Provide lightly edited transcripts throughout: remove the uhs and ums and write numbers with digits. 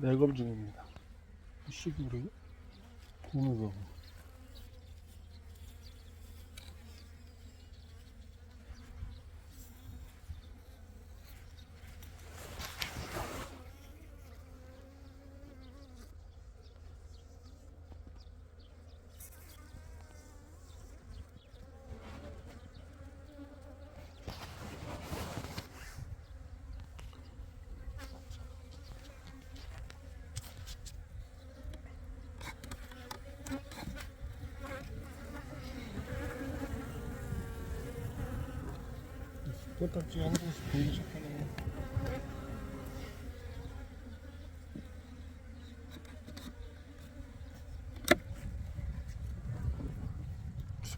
매검 중입니다. 시기로 보는 거. 코딱지 한 개씩 보이기 시작하네.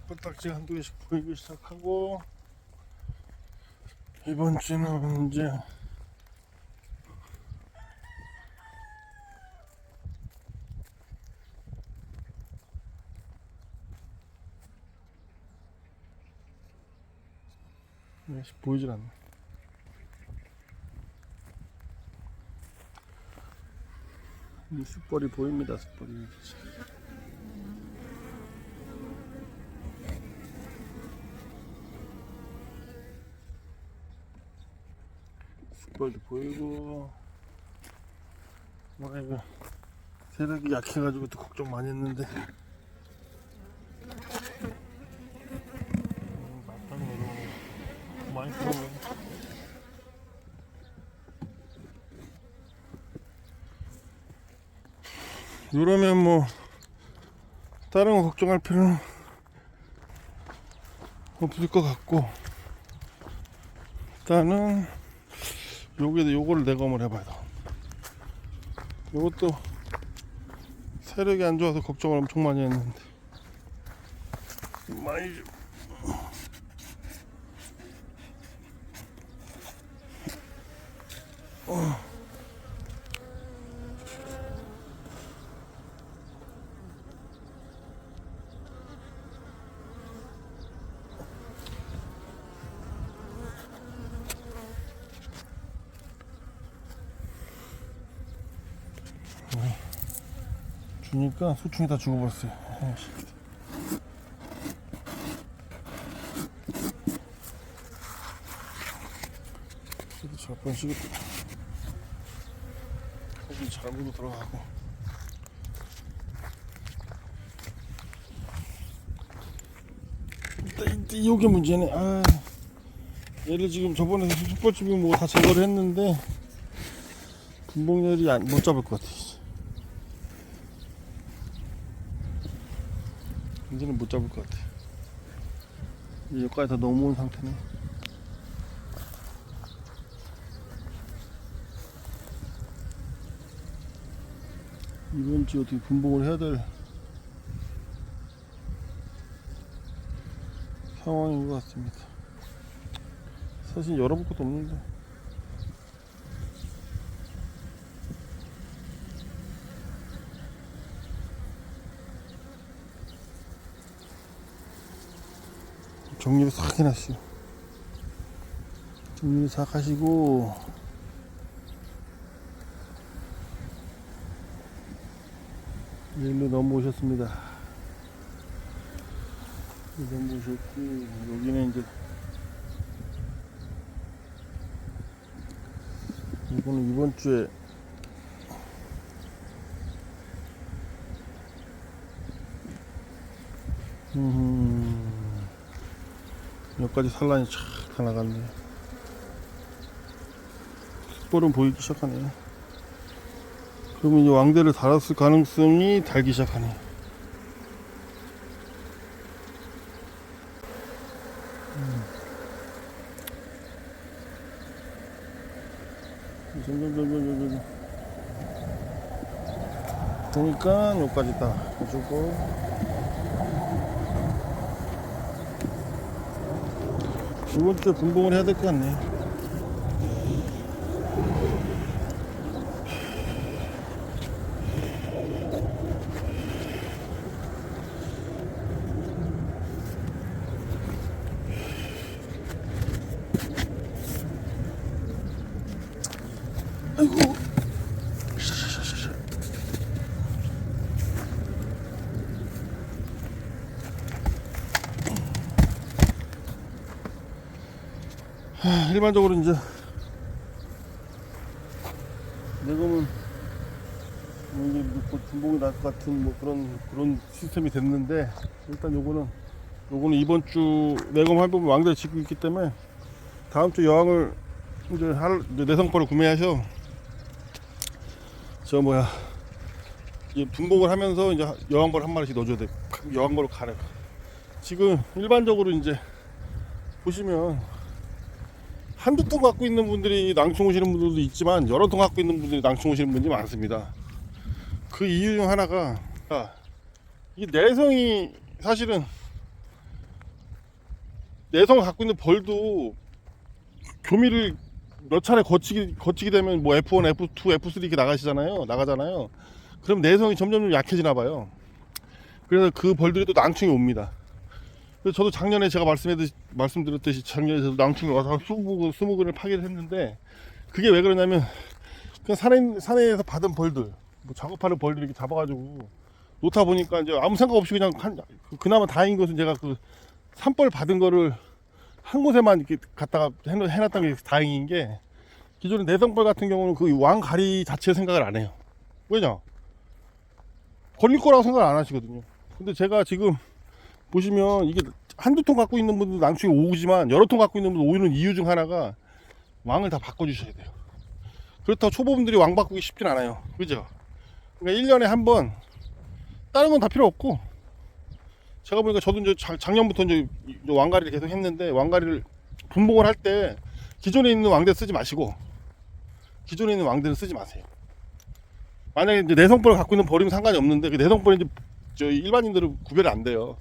코딱지 한두 개씩 보이기 시작하고, 이번 주는 이제 보이질 않네. 이 숯벌이 보입니다. 숯벌이 숯벌도 보이고. 이거 세력이 약해가지고 또 걱정 많이 했는데 맞다 내려오네. 많이 들어오네. 이러면 뭐 다른 거 걱정할 필요는 없을 것 같고, 일단은 요거를 내검을 해봐야 돼. 요것도 세력이 안 좋아서 걱정을 엄청 많이 했는데 많이 좀 주니까 소충이 다 죽어버렸어요. 그래도 잘 번식겠다. 거기 잘 물고 들어가고. 이게 문제네. 얘를 지금 저번에 숯벌집이 뭐 다 제거를 했는데 분봉열이 못 잡을 것 같아. 이제는 못 잡을 것 같아. 여기까지 다 넘어온 상태네. 이번 주에 어떻게 분봉을 해야 될 상황인 것 같습니다. 사실 열어볼 것도 없는데. 정리를 싹 해놨어요. 정리를 싹 하시고, 일로 넘어오셨습니다. 넘어오셨고, 여기는 이제 이거는 이번 주에 여기까지 산란이 쫙 다 나갔네. 숯벌은 보이기 시작하네. 그러면 이제 왕대를 달았을 가능성이 달기 시작하네. 점점 그러니까 여기까지 딱 해주고, 이번 주에 분봉을 해야 될 것 같네. 아이고, 일반적으로 이제 내금은 이게 뭐 분봉이 날 것 같은 뭐 그런 시스템이 됐는데, 일단 요거는 이번 주 내금 할부분 왕대를 짓고 있기 때문에 다음 주 여왕을 이제 내성벌을 구매하셔. 이 분봉을 하면서 이제 여왕벌 한 마리씩 넣어줘야 돼. 여왕벌로 가래. 지금 일반적으로 이제 보시면 한두 통 갖고 있는 분들이 낭충 오시는 분들도 있지만 여러 통 갖고 있는 분들이 낭충 오시는 분들이 많습니다. 그 이유 중 하나가 이 내성이 사실은 내성을 갖고 있는 벌도 교미를 몇 차례 거치게 되면 뭐 F1, F2, F3 이렇게 나가잖아요. 그럼 내성이 점점 약해지나 봐요. 그래서 그 벌들이 또 낭충이 옵니다. 그래서 저도 작년에 제가 말씀드렸듯이 작년에 저도 낭충이 와서 20근을 파괴를 했는데, 그게 왜 그러냐면 그냥 산에서 받은 벌들, 뭐 작업하는 벌들 이렇게 잡아가지고 놓다 보니까 이제 아무 생각 없이 그냥 그나마 다행인 것은 제가 그 산벌 받은 거를 한 곳에만 이렇게 갖다가 해놨던 게 다행인 게, 기존의 내성벌 같은 경우는 그 왕가리 자체 생각을 안 해요. 왜냐? 걸릴 거라고 생각을 안 하시거든요. 근데 제가 지금 보시면 이게 한두 통 갖고 있는 분들 낭충이 오지만 여러 통 갖고 있는 분들 오는 이유 중 하나가 왕을 다 바꿔주셔야 돼요. 그렇다고 초보분들이 왕 바꾸기 쉽진 않아요. 그죠? 그러니까 1년에 한 번, 다른 건 다 필요 없고, 제가 보니까 저도 이제 작년부터 이제 왕가리를 계속 했는데, 왕가리를 분봉을 할 때 기존에 있는 왕대 쓰지 마시고 기존에 있는 왕대는 쓰지 마세요. 만약에 이제 내성벌을 갖고 있는 벌이면 상관이 없는데, 그 내성벌이 이제 저희 일반인들은 구별이 안 돼요.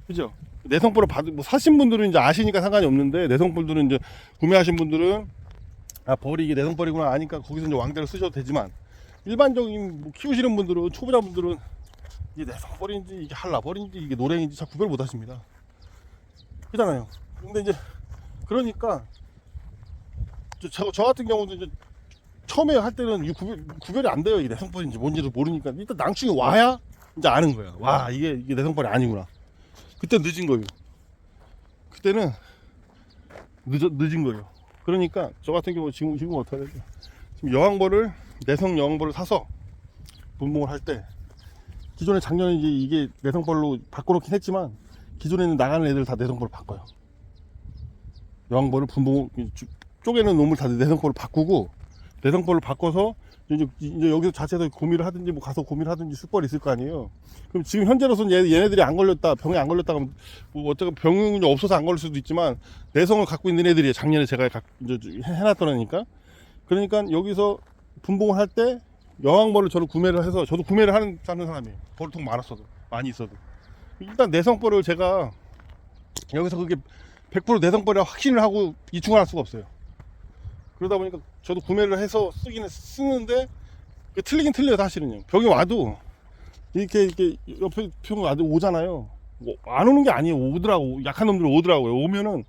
그죠? 내성벌을 뭐 사신 분들은 이제 아시니까 상관이 없는데, 내성벌들은 이제 구매하신 분들은 벌이 이게 내성벌이구나 아니까 거기서 이제 왕대를 쓰셔도 되지만, 일반적인 뭐 키우시는 분들은, 초보자분들은 이게 내성벌인지 이게 한라벌인지 이게 노랭인지 잘 구별 못 하십니다. 그잖아요. 근데 이제 그러니까 저 같은 경우도 이제 처음에 할 때는 구별이 안 돼요. 이게 내성벌인지 뭔지도 모르니까 일단 낭충이 와야 이제 아는 거야. 와, 이게 내성벌이 아니구나. 그때 늦은 거예요. 그때는 늦은 거예요. 그러니까 저 같은 경우 지금 어떻게 해야 되죠? 지금 내성 여왕벌을 사서 분봉을 할 때, 기존에 작년에 이게 내성벌로 바꿔놓긴 했지만 기존에는 나가는 애들 다 내성벌로 바꿔요. 여왕벌을 분봉 쪼개는 놈을 다 내성벌로 바꾸고, 내성벌로 바꿔서 이제 여기서 자체에서 고미를 하든지 뭐 가서 고미를 하든지 술벌이 있을 거 아니에요. 그럼 지금 현재로서는 얘네들이 안 걸렸다, 병에 안 걸렸다 그러면 뭐 어쩌고 병이 없어서 안 걸릴 수도 있지만 내성을 갖고 있는 애들이 작년에 제가 이제 해놨던 애니까. 그러니까 여기서 분봉을 할 때 여왕벌을 저도 구매를 하는 사람이에요. 벌통 많이 있어도. 일단 내성벌을 제가 여기서 그게 100% 내성벌이라 확신을 하고 이충을 할 수가 없어요. 그러다 보니까 저도 구매를 해서 쓰는데 틀리긴 틀려요. 사실은요. 병이 와도 이렇게 옆에 병이 와도 오잖아요. 안 오는 게 아니에요. 오더라고. 약한 놈들 오더라고요. 오면은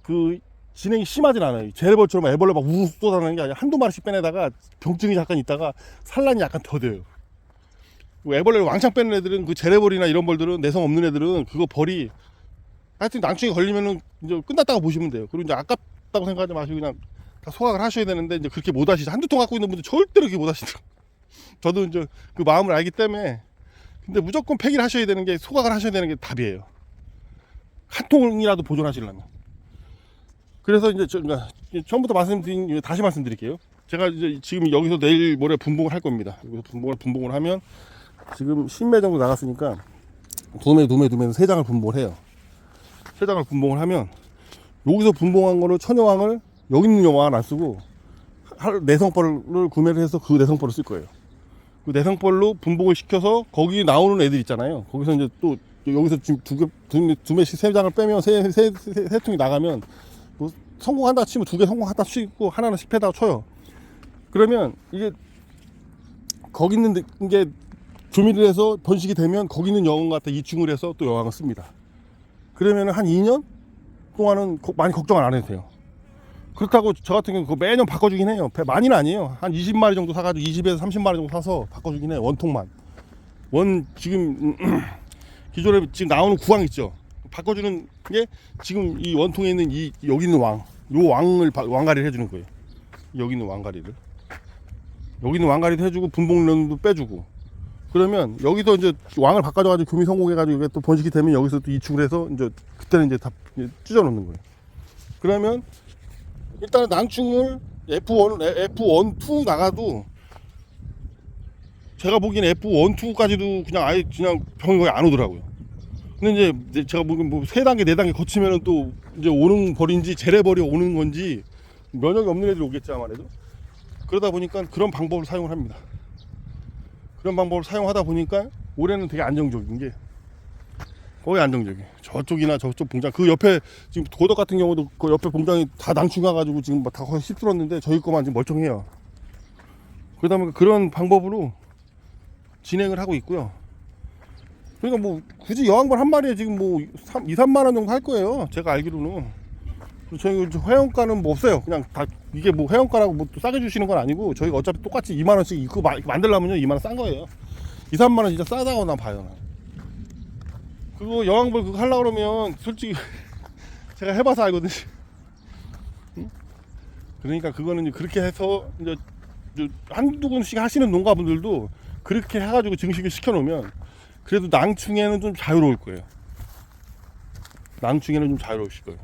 그 진행이 심하진 않아요. 재래벌처럼 애벌레 막 우르르 쏟아나는 게 아니라 한두 마리씩 빼내다가 병증이 잠깐 있다가 산란이 약간 더뎌요. 애벌레를 왕창 빼는 애들은, 그 재래벌이나 이런 벌들은, 내성 없는 애들은 그거 벌이 하여튼 낭충이 걸리면은 이제 끝났다고 보시면 돼요. 그리고 이제 아깝다고 생각하지 마시고 그냥 다 소각을 하셔야 되는데, 이제 그렇게 못 하시죠. 한두 통 갖고 있는 분들 절대로 그렇게 못 하시더라고요. 저도 이제 그 마음을 알기 때문에. 근데 무조건 폐기를 하셔야 되는 게, 소각을 하셔야 되는 게 답이에요. 한 통이라도 보존하시려면. 그래서 이제 처음부터 다시 말씀드릴게요. 제가 이제 지금 여기서 내일 모레 분봉을 할 겁니다. 여기서 분봉을 하면 지금 10매 정도 나갔으니까 두매는 3장을 분봉을 해요. 3장을 분봉을 하면 여기서 분봉한 거를 천여왕을 여기 있는 여왕을 안 쓰고 내성벌을 구매를 해서 그 내성벌을 쓸 거예요. 그 내성벌로 분봉을 시켜서 거기 나오는 애들 있잖아요. 거기서 이제 또 여기서 지금 두 매씩 3장을 빼면 세 통이 나가면 뭐 성공한다 치면 2개 성공한다 치고 하나는 실패하다가 쳐요. 그러면 이게 거기 있는 게 조미를 해서 번식이 되면 거기 있는 여왕 갖다 이충을 해서 또 여왕을 씁니다. 그러면 한 2년 동안은 많이 걱정을 안 해도 돼요. 그렇다고 저 같은 경우는 그거 매년 바꿔주긴 해요. 많이는 아니에요. 한 20마리 정도 사가지고 20에서 30마리 정도 사서 바꿔주긴 해요. 원통만. 지금 기존에 지금 나오는 구황 있죠. 바꿔주는 게 지금 이 원통에 있는 여기 있는 왕, 요 왕가리를 해주는 거예요. 여기 있는 왕가리를. 여기 있는 왕가리도 해주고 분봉련도 빼주고. 그러면 여기서 이제 왕을 바꿔줘가지고 교미 성공해가지고 이게 또 번식이 되면 여기서 또 이축을 해서 이제 그때는 이제 다 찢어놓는 거예요. 그러면 일단은 낭충을 F1, 2 나가도 제가 보기엔 F1, 2까지도 그냥 아예 그냥 병이 거의 안 오더라고요. 근데 이제 제가 보기엔 뭐 3단계, 4단계 거치면은 또 이제 오는 벌인지 재래벌이 오는 건지 면역이 없는 애들이 오겠지 아무래도. 그러다 보니까 그런 방법을 사용을 합니다. 그런 방법을 사용하다 보니까 올해는 되게 안정적인 게 거의 안정적이에요. 저쪽이나 저쪽 봉장 그 옆에 지금 고덕 같은 경우도 그 옆에 봉장이 다 낭충 가가지고 지금 다 거의 휩쓸었는데 저희 거만 지금 멀쩡해요. 그러다 보니까 그런 방법으로 진행을 하고 있고요. 그러니까 뭐 굳이 여왕벌 한 마리에 지금 뭐 2, 3만 원 정도 할 거예요. 제가 알기로는. 저희 회원가는 뭐 없어요. 그냥 다 이게 뭐 회원가라고 뭐 또 싸게 주시는 건 아니고 저희가 어차피 똑같이 2만 원씩 이거 만들려면요 2만 원 싼 거예요. 2, 3만 원 진짜 싸다고 난 봐요. 난. 그거 여왕벌 그거 하려고 그러면 솔직히 제가 해봐서 알거든요. 응? 그러니까 그거는 그렇게 해서 이제 한두 군씩 하시는 농가분들도 그렇게 해가지고 증식을 시켜놓으면 그래도 낭충에는 좀 자유로울 거예요. 낭충에는 좀 자유로우실 거예요.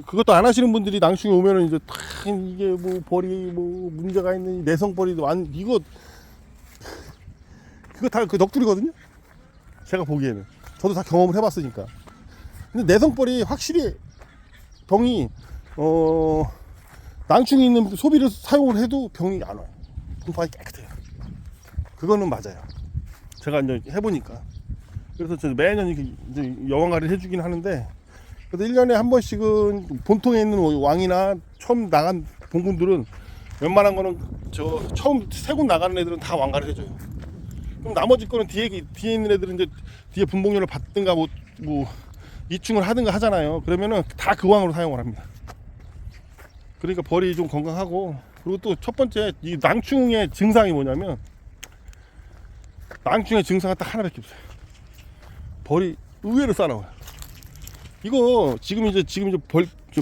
그것도 안 하시는 분들이 낭충에 오면은 이제 다 이게 뭐 벌이 뭐 문제가 있는 내성벌이도 이거 다 그 넋두리거든요. 제가 보기에는 저도 다 경험을 해봤으니까. 근데 내성벌이 확실히 병이 낭충이 있는 소비를 사용을 해도 병이 안 와요. 분포가 깨끗해요. 그거는 맞아요. 제가 이제 해보니까. 그래서 저 매년 이제 여왕가리를 해주긴 하는데. 그래도 1년에 한 번씩은 본통에 있는 왕이나 처음 나간 봉군들은 웬만한 거는 저 처음 세 군 나가는 애들은 다 왕가를 해줘요. 그럼 나머지 거는 뒤에 있는 애들은 이제 뒤에 분봉료를 받든가 뭐 이충을 하든가 하잖아요. 그러면은 다 그 왕으로 사용을 합니다. 그러니까 벌이 좀 건강하고. 그리고 또 첫 번째 이 낭충의 증상이 뭐냐면 낭충의 증상은 딱 하나밖에 없어요. 벌이 의외로 싸나워요. 이거 지금 이제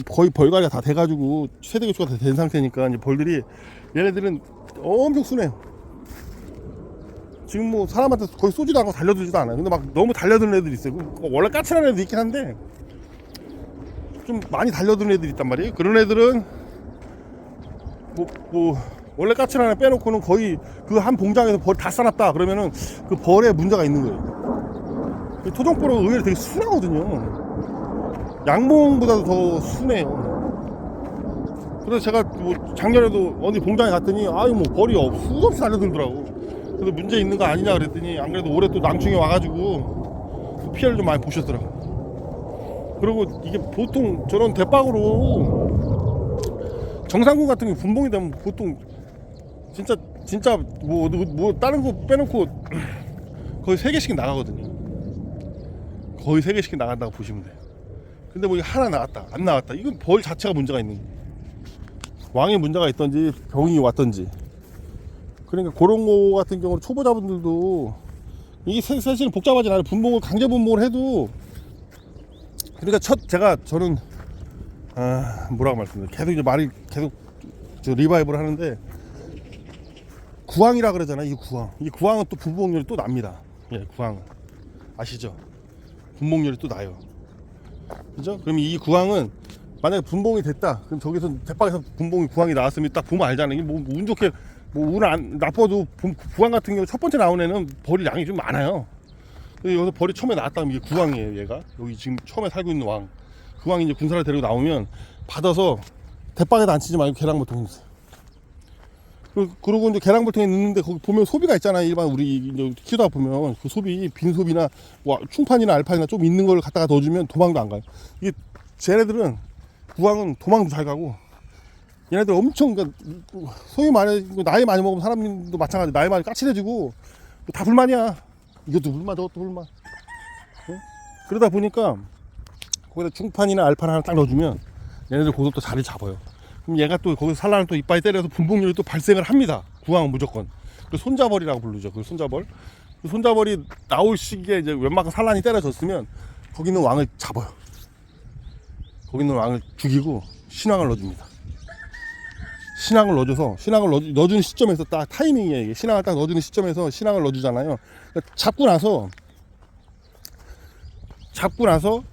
거의 벌가리가 다 돼가지고 세대 교체가 다 된 상태니까 이제 벌들이 얘네들은 엄청 순해요. 지금 뭐 사람한테 거의 쏘지도 않고 달려들지도 않아요. 근데 막 너무 달려드는 애들이 있어요. 원래 까칠한 애도 있긴 한데 좀 많이 달려드는 애들이 있단 말이에요. 그런 애들은 뭐 원래 까칠한 애 빼놓고는 거의 그 한 봉장에서 벌 다 싸놨다 그러면은 그 벌에 문제가 있는 거예요. 토종벌은 의외로 되게 순하거든요. 양봉보다도 더 순해요. 그래서 제가 뭐 작년에도 어디 봉장에 갔더니 아유 뭐 벌이 수도 없이 달려들더라고. 그래서 문제 있는 거 아니냐 그랬더니 안 그래도 올해 또 낭충이 와가지고 피해를 좀 많이 보셨더라고. 그리고 이게 보통 저런 대박으로 정상군 같은 게 분봉이 되면 보통 진짜 뭐 다른 거 빼놓고 거의 3개씩 나가거든요. 거의 3개씩 나간다고 보시면 돼요. 근데 뭐 하나 나왔다 안 나왔다 이건 벌 자체가 문제가 있는 거예요. 왕에 문제가 있던지 병이 왔던지. 그러니까 그런 거 같은 경우는 초보자분들도 이게 사실은 복잡하진 않아요. 분봉을 강제 분봉을 해도 그러니까 저는 뭐라고 말씀드려요. 계속 이제 말이 계속 리바이벌을 하는데 구황이라 그러잖아요. 이 구황은 또 분봉률이 또 납니다. 예, 구황은 아시죠? 분봉률이 또 나요. 그죠? 그럼 이 구황은 만약에 분봉이 됐다. 그럼 저기서 대박에서 분봉이 구황이 나왔으면 딱 보면 알잖아요. 뭐 운 좋게 뭐 운 안 나빠도 구황 같은 경우 첫 번째 나온 애는 벌이 양이 좀 많아요. 여기서 벌이 처음에 나왔다 그러면 이게 구황이에요. 얘가 여기 지금 처음에 살고 있는 왕. 그 왕이 이제 군사를 데리고 나오면 받아서 대박에다 안 치지 말고 계량보통에 넣으세요. 그리고 이제 계량보통에 넣는데 거기 보면 소비가 있잖아요. 일반 우리 이제 키우다 보면 그 소비 빈 소비나 충판이나 알판이나 좀 있는 걸 갖다가 넣어주면 도망도 안 가요. 이게 쟤네들은 구황은 도망도 잘 가고 얘네들 엄청 그러니까 소위 말해 나이 많이 먹으면 사람도 마찬가지 나이 많이 까칠해지고 다 불만이야. 이것도 불만 저것도 불만. 네? 그러다 보니까 거기다 충판이나 알판 하나 딱 넣어주면 얘네들 거기서 또 자리 잡아요. 그럼 얘가 또 거기서 산란을 또 이빨이 때려서 분봉률이 또 발생을 합니다. 구황은 무조건. 그 손자벌이라고 부르죠. 그 손자벌. 그 손자벌이 나올 시기에 이제 웬만큼 산란이 때려졌으면 거기 있는 왕을 잡아요. 거기 있는 왕을 죽이고 신왕을 넣어줍니다. 신왕을 넣어줘서 신왕을 넣어주는 시점에서 딱 타이밍이에요. 이게 신왕을 딱 넣어주는 시점에서 신왕을 넣어주잖아요. 그러니까 잡고 나서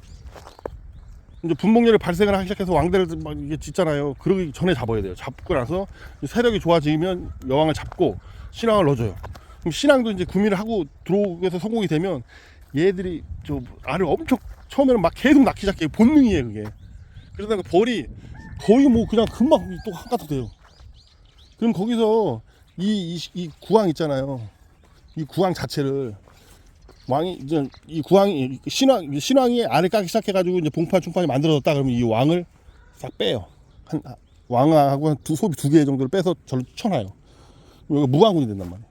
이제 분봉렬이 발생을 하기 시작해서 왕대를 막 이게 짓잖아요. 그러기 전에 잡아야 돼요. 잡고 나서 세력이 좋아지면 여왕을 잡고 신왕을 넣어줘요. 그럼 신왕도 이제 구미를 하고 들어오면서 성공이 되면 얘들이 저 알을 엄청 처음에는 막 계속 낳기 시작해요. 본능이에요, 그게. 그러다가 벌이 거의 뭐 그냥 금방 또 한가득 돼요. 그럼 거기서 이 구왕 있잖아요. 이 구왕 자체를 왕이 이제 이 구왕이 신왕이 알을 까기 시작해가지고 이제 봉판 충판이 만들어졌다 그러면 이 왕을 싹 빼요. 한 왕하고 소비 2개 정도를 빼서 절로 쳐놔요. 여기가 무왕군이 된단 말이에요.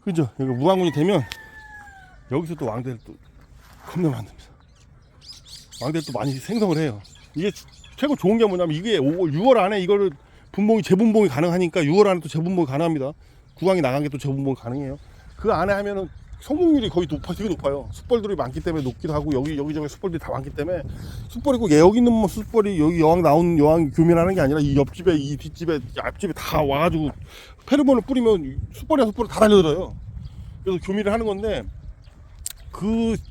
그죠? 여기 무왕군이 되면 여기서 또 왕대를 또 겁나 만듭니다. 왕대를 또 많이 생성을 해요. 이게 최고 좋은 게 뭐냐면 이게 6월 안에 이거를 재분봉이 가능하니까 6월 안에 또 재분봉이 가능합니다. 구강이 나간 게 또 재분봉이 가능해요. 그 안에 하면은 성공률이 거의 되게 높아요. 숯벌들이 많기 때문에 높기도 하고 여기저기 숯벌들이 다 많기 때문에 숯벌이 꼭 여기 있는 뭐 숯벌이 여기 여왕 나오는 여왕 교민하는 게 아니라 이 옆집에 이 뒷집에 앞집에 다 와가지고 페로몬을 뿌리면 숯벌이 다 달려들어요. 그래서 교미를 하는 건데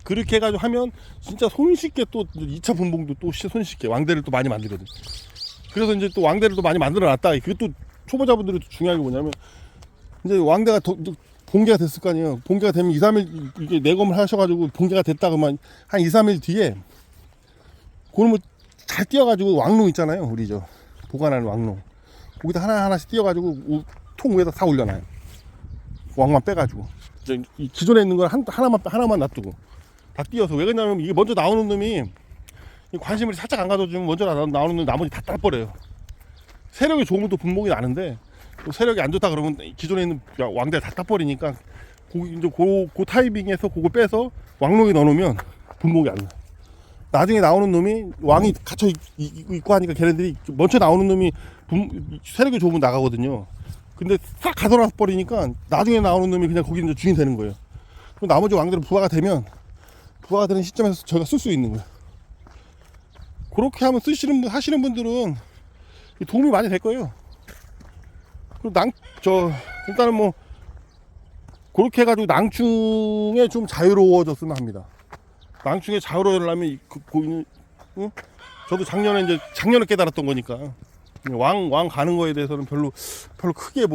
그렇게 해가지고 하면 진짜 손쉽게 또 2차 분봉도 또 손쉽게 왕대를 또 많이 만들거든. 그래서 이제 또 왕대를 또 많이 만들어 놨다. 그게 또 초보자분들이 중요한 게 뭐냐면 이제 왕대가 봉개가 됐을 거 아니에요. 봉개가 되면 2, 3일 이게 내검을 하셔가지고 봉개가 됐다 그러면 한 2, 3일 뒤에 그러면 잘 띄어가지고 왕농 있잖아요. 우리 저 보관하는 왕농 거기다 하나씩 띄어가지고 통 위에다 다 올려놔요. 왕만 빼가지고 이제 기존에 있는 걸 하나만 놔두고 다 띄어서. 왜 그러냐면 이게 먼저 나오는 놈이 관심을 살짝 안 가져주면 먼저 나오는 놈 나머지 다 따버려요. 세력이 좋으면 또 분봉이 나는데 또 세력이 안 좋다 그러면 기존에 있는 왕대를 다 따버리니까 이제 그 타이밍에서 그거 빼서 왕농에 넣어놓으면 분봉이 안 나요. 나중에 나오는 놈이 왕이 갇혀 있고 하니까 걔네들이 먼저 나오는 놈이 세력이 좋으면 나가거든요. 근데 싹 가둬놔 버리니까 나중에 나오는 놈이 그냥 거기 이제 주인 되는 거예요. 그럼 나머지 왕들은 부하가 되는 시점에서 저희가 쓸 수 있는 거예요. 그렇게 하면 하시는 분들은 도움이 많이 될 거예요. 그리고 일단은 뭐 그렇게 해가지고 낭충에 좀 자유로워졌으면 합니다. 낭충에 자유로우려면 응? 저도 작년에 깨달았던 거니까 왕 가는 거에 대해서는 별로 크게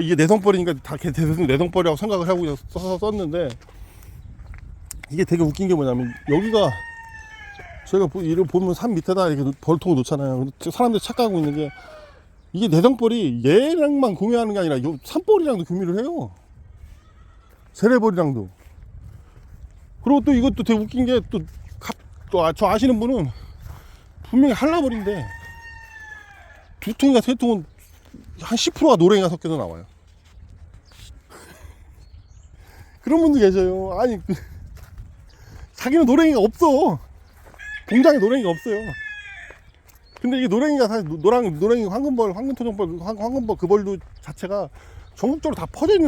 이게 내성벌이니까 다 내성벌이라고 생각을 하고 썼는데 이게 되게 웃긴 게 뭐냐면 여기가 저희가 이를 보면 산 밑에다 이렇게 벌통을 놓잖아요. 사람들이 착각하고 있는 게 이게 내성벌이 얘랑만 구매하는 게 아니라 산벌이랑도 구매를 해요. 세례벌이랑도. 그리고 또 이것도 되게 웃긴 게 저 아시는 분은 분명히 한라벌인데 2통이나 3통은 한 10%가 노랭이가 섞여서 나와요. 그런 분도 계셔요. 아니 자기는 노랭이가 없어. 공장에 노랭이가 없어요. 근데 이게 노랭이가 사실 노랭이 황금벌 황금토종벌 황금벌 그 벌도 자체가 전국적으로 다 퍼져 있는